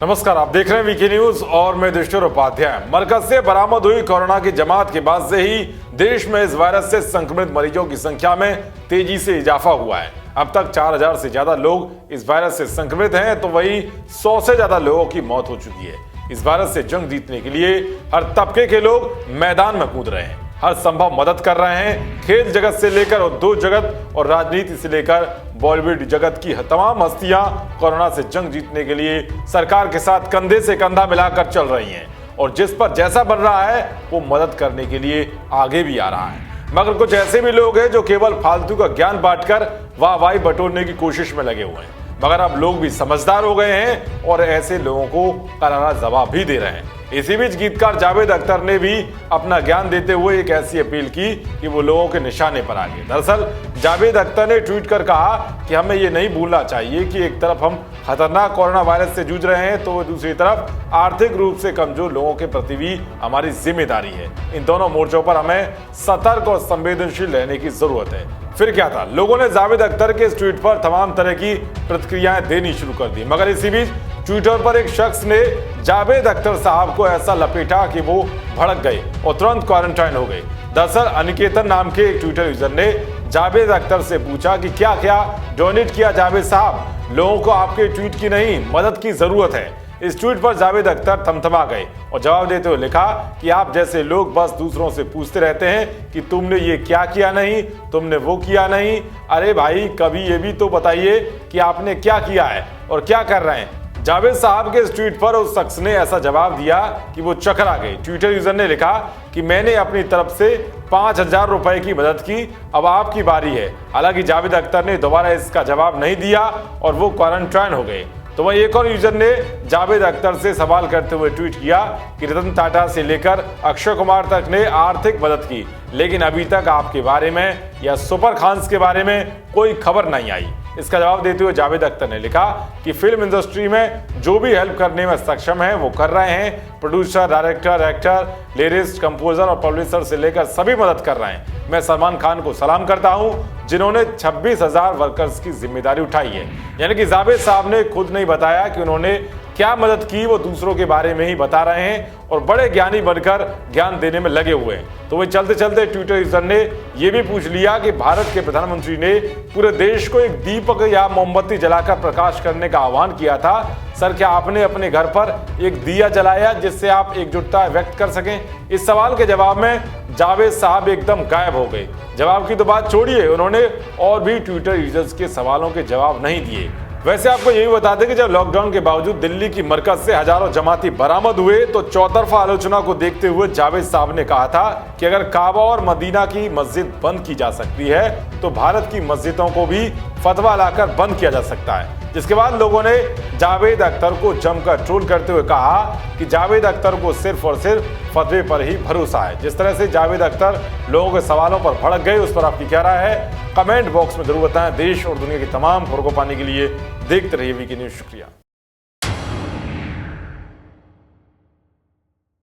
नमस्कार, आप देख रहे हैं वीके न्यूज और मैं दुष्टर उपाध्याय। मरकज से बरामद हुई कोरोना की जमात के बाद से ही देश में इस वायरस से संक्रमित मरीजों की संख्या में तेजी से इजाफा हुआ है। अब तक 4000 से ज्यादा लोग इस वायरस से संक्रमित हैं, तो वही 100 से ज्यादा लोगों की मौत हो चुकी है। इस वायरस से जंग जीतने के लिए हर तबके के लोग मैदान में कूद रहे हैं, हर संभव मदद कर रहे हैं। खेल जगत से लेकर उद्योग जगत और राजनीति से लेकर बॉलीवुड जगत की तमाम हस्तियां कोरोना से जंग जीतने के लिए सरकार के साथ कंधे से कंधा मिलाकर चल रही हैं और जिस पर जैसा बन रहा है वो मदद करने के लिए आगे भी आ रहा है। मगर कुछ ऐसे भी लोग हैं जो केवल फालतू का ज्ञान बांटकर वाहवाही बटोरने की कोशिश में लगे हुए हैं। मगर अब लोग भी समझदार हो गए हैं और ऐसे लोगों को करारा जवाब भी दे रहे हैं। इसी बीच गीतकार जावेद अख्तर ने भी अपना ज्ञान देते हुए एक ऐसी अपील की कि वो लोगों के निशाने पर आ गए। दरअसल जावेद अख्तर ने ट्वीट कर कहा कि हमें ये नहीं भूलना चाहिए कि एक तरफ हम खतरनाक कोरोना वायरस से जूझ रहे हैं, तो दूसरी तरफ आर्थिक रूप से कमजोर लोगों के प्रति भी हमारी जिम्मेदारी है। इन दोनों मोर्चों पर हमें सतर्क और संवेदनशील रहने की जरूरत है। फिर क्या था, लोगों ने जावेद अख्तर के इस ट्वीट पर तमाम तरह की प्रतिक्रियाएं देनी शुरू कर दी। मगर इसी बीच ट्विटर पर एक शख्स ने जावेद अख्तर साहब को ऐसा लपेटा कि वो भड़क गए और तुरंत क्वारंटाइन हो गए। दरअसल अनिकेतन नाम के एक ट्विटर यूजर ने जावेद अख्तर से पूछा कि क्या क्या डोनेट किया जावेद साहब, लोगों को आपके ट्वीट की नहीं मदद की जरूरत है। इस ट्वीट पर जावेद अख्तर थमथमा गए और जवाब देते हुए लिखा कि आप जैसे लोग बस दूसरों से पूछते रहते हैं कि तुमने ये क्या किया नहीं, तुमने वो किया नहीं। अरे भाई, कभी ये भी तो बताइए कि आपने क्या किया है और क्या कर रहे हैं। जावेद साहब के इस ट्वीट पर उस शख्स ने ऐसा जवाब दिया कि वो चकरा गए। ट्विटर यूजर ने लिखा कि मैंने अपनी तरफ से 5000 रुपए की मदद की, अब आपकी बारी है। हालांकि जावेद अख्तर ने दोबारा इसका जवाब नहीं दिया और वो क्वारंटाइन हो गए। तो वहीं एक और यूजर ने जावेद अख्तर से सवाल करते हुए ट्वीट किया कि रतन टाटा से लेकर अक्षय कुमार तक ने आर्थिक मदद की, लेकिन अभी तक आपके बारे में या सुपर खान्स के बारे में कोई खबर नहीं आई। इसका जवाब देते हुए जावेद अख्तर ने लिखा कि फिल्म इंडस्ट्री में जो भी हेल्प करने में सक्षम है वो कर रहे हैं। Producer, director, actor, lyrist, composer और पब्लिशर से लेकर सभी मदद कर रहे हैं। मैं सलमान खान को सलाम करता हूं जिन्होंने 26,000 वर्कर्स की जिम्मेदारी उठाई है। यानी कि जावेद साहब ने खुद नहीं बताया कि उन्होंने क्या मदद की, वो दूसरों के बारे में ही बता रहे हैं और बड़े ज्ञानी बनकर ज्ञान देने में लगे हुए हैं। तो वही चलते चलते ट्विटर यूजर ने यह भी पूछ लिया कि भारत के प्रधानमंत्री ने पूरे देश को एक दीपक या मोमबत्ती जलाकर प्रकाश करने का आह्वान किया था। सर, क्या आपने अपने घर पर एक दिया जलाया जिससे आप एकजुटता व्यक्त कर सकें? इस सवाल के जवाब में जावेद साहब एकदम गायब हो गए। जवाब की तो बात छोड़िए, उन्होंने और भी ट्विटर यूजर्स के सवालों के जवाब नहीं दिए। वैसे आपको यही बता दें कि जब लॉकडाउन के बावजूद दिल्ली की मरकज से हजारों जमाती बरामद हुए तो चौतरफा आलोचना को देखते हुए जावेद साहब ने कहा था कि अगर काबा और मदीना की मस्जिद बंद की जा सकती है तो भारत की मस्जिदों को भी फतवा लाकर बंद किया जा सकता है। जिसके बाद लोगों ने जावेद अख्तर को जमकर ट्रोल करते हुए कहा कि जावेद अख्तर को सिर्फ और सिर्फ फतवे पर ही भरोसा है। जिस तरह से जावेद अख्तर लोगों के सवालों पर भड़क गए, उस पर आपकी क्या राय है? कमेंट बॉक्स में जरूर बताएं। देश और दुनिया की तमाम खबरों को पाने के लिए देखते रहिए वीके न्यूज। शुक्रिया।